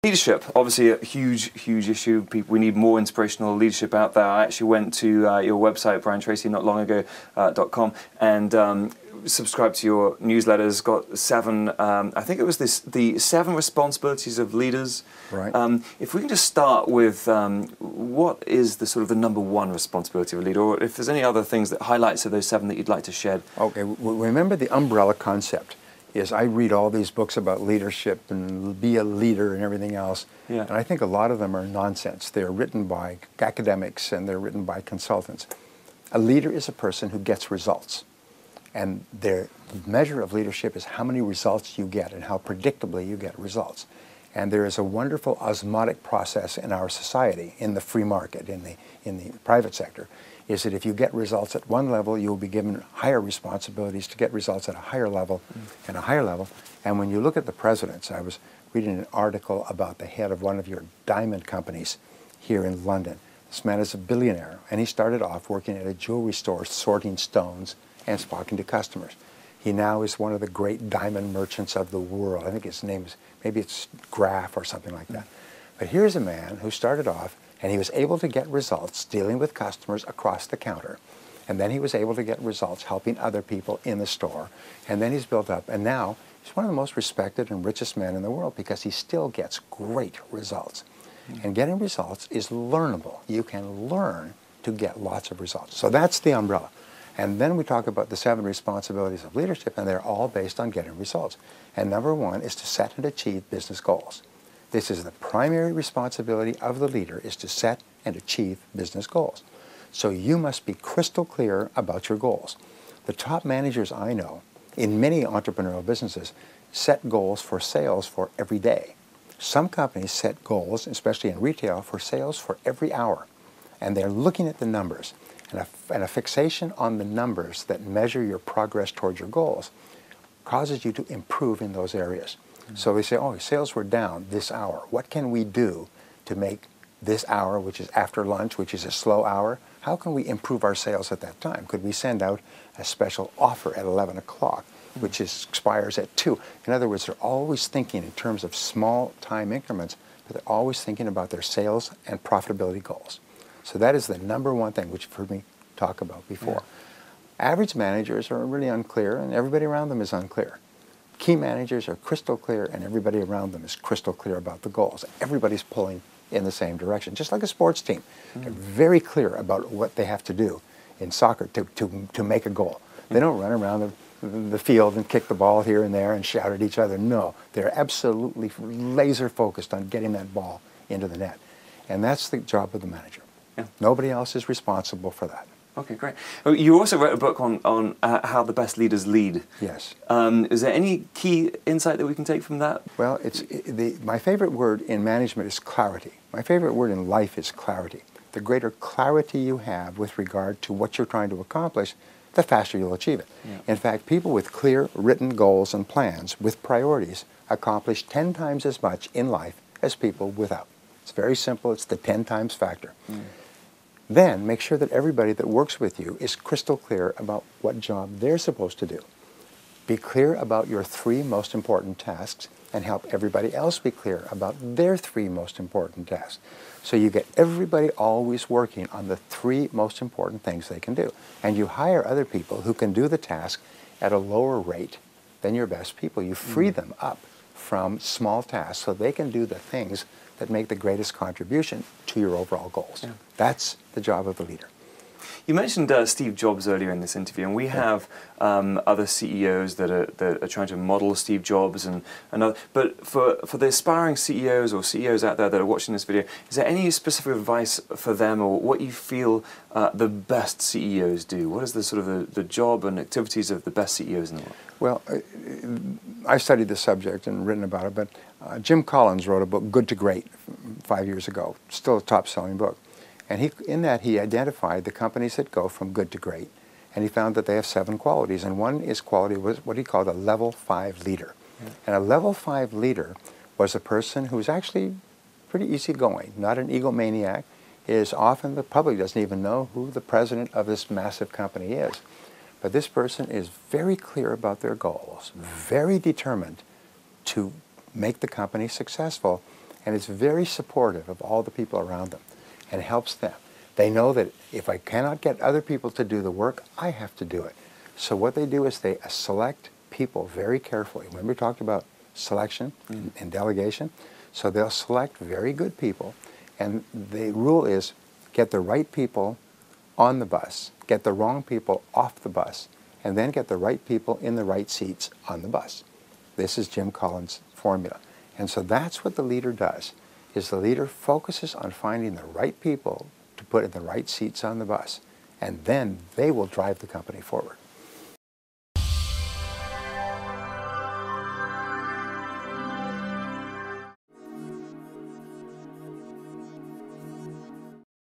Leadership, obviously a huge, huge issue. We need more inspirational leadership out there. I actually went to your website, Tracy, not long ago, .com, and subscribed to your newsletters. Got 7, I think it was the 7 responsibilities of leaders. Right. If we can just start with what is the sort of the #1 responsibility of a leader, or if there's any other things that highlights of those 7 that you'd like to shed. Okay, remember the umbrella concept. Is I read all these books about leadership and be a leader and everything else, yeah. And I think a lot of them are nonsense. They're written by academics and they're written by consultants. A leader is a person who gets results, and their measure of leadership is how many results you get and how predictably you get results. And there is a wonderful osmotic process in our society, in the free market, in the private sector, is that if you get results at one level, you will be given higher responsibilities to get results at a higher level and a higher level. And when you look at the presidents, I was reading an article about the head of one of your diamond companies here in London. This man is a billionaire, and he started off working at a jewelry store sorting stones and talking to customers. He now is one of the great diamond merchants of the world. I think his name is, maybe it's Graf or something like that. But here's a man who started off, and he was able to get results dealing with customers across the counter. And then he was able to get results helping other people in the store. And then he's built up, and now he's one of the most respected and richest men in the world because he still gets great results. And getting results is learnable. You can learn to get lots of results. So that's the umbrella. And then we talk about the 7 responsibilities of leadership, and they're all based on getting results. And #1 is to set and achieve business goals. This is the primary responsibility of the leader, is to set and achieve business goals. So you must be crystal clear about your goals. The top managers I know in many entrepreneurial businesses set goals for sales for every day. Some companies set goals, especially in retail, for sales for every hour. And they're looking at the numbers. And a fixation on the numbers that measure your progress towards your goals causes you to improve in those areas. So they say, oh, sales were down this hour. What can we do to make this hour, which is after lunch, which is a slow hour, how can we improve our sales at that time? Could we send out a special offer at 11 o'clock, which expires at 2? In other words, they're always thinking in terms of small time increments, but they're always thinking about their sales and profitability goals. So that is the #1 thing, which you've heard me talk about before. Yeah. Average managers are really unclear, and everybody around them is unclear. Key managers are crystal clear, and everybody around them is crystal clear about the goals. Everybody's pulling in the same direction, just like a sports team. They're very clear about what they have to do in soccer to make a goal. They don't run around the field and kick the ball here and there and shout at each other. No, they're absolutely laser focused on getting that ball into the net. And that's the job of the manager. Yeah. Nobody else is responsible for that. Okay, great. You also wrote a book on how the best leaders lead. Yes. Is there any key insight that we can take from that? Well, my favorite word in management is clarity. My favorite word in life is clarity. The greater clarity you have with regard to what you're trying to accomplish, the faster you'll achieve it. Yeah. In fact, people with clear written goals and plans with priorities accomplish 10 times as much in life as people without. It's very simple. It's the 10 times factor. Then make sure that everybody that works with you is crystal clear about what job they're supposed to do. Be clear about your 3 most important tasks and help everybody else be clear about their 3 most important tasks. So you get everybody always working on the 3 most important things they can do. And you hire other people who can do the task at a lower rate than your best people. You free them up from small tasks so they can do the things that make the greatest contribution to your overall goals. Yeah. That's the job of the leader. You mentioned Steve Jobs earlier in this interview, and we have other CEOs that are trying to model Steve Jobs and other, but for the aspiring CEOs or CEOs out there that are watching this video, is there any specific advice for them, or what you feel the best CEOs do? What is the sort of the job and activities of the best CEOs in the world? Well, I've studied this subject and written about it, but Jim Collins wrote a book, Good to Great, 5 years ago, still a top-selling book. And in that he identified the companies that go from good to great, and he found that they have 7 qualities, and one is quality was what he called a level 5 leader. Yeah. And a level 5 leader was a person who's actually pretty easygoing, not an egomaniac. Is often the public doesn't even know who the president of this massive company is. But this person is very clear about their goals, very determined to make the company successful, And it's very supportive of all the people around them and helps them. They know that if I cannot get other people to do the work, I have to do it. So what they do is they select people very carefully. Remember we talked about selection and delegation? So they'll select very good people, and the rule is get the right people on the bus, get the wrong people off the bus, and then get the right people in the right seats on the bus. This is Jim Collins' formula. And so that's what the leader does, is the leader focuses on finding the right people to put in the right seats on the bus, and then they will drive the company forward.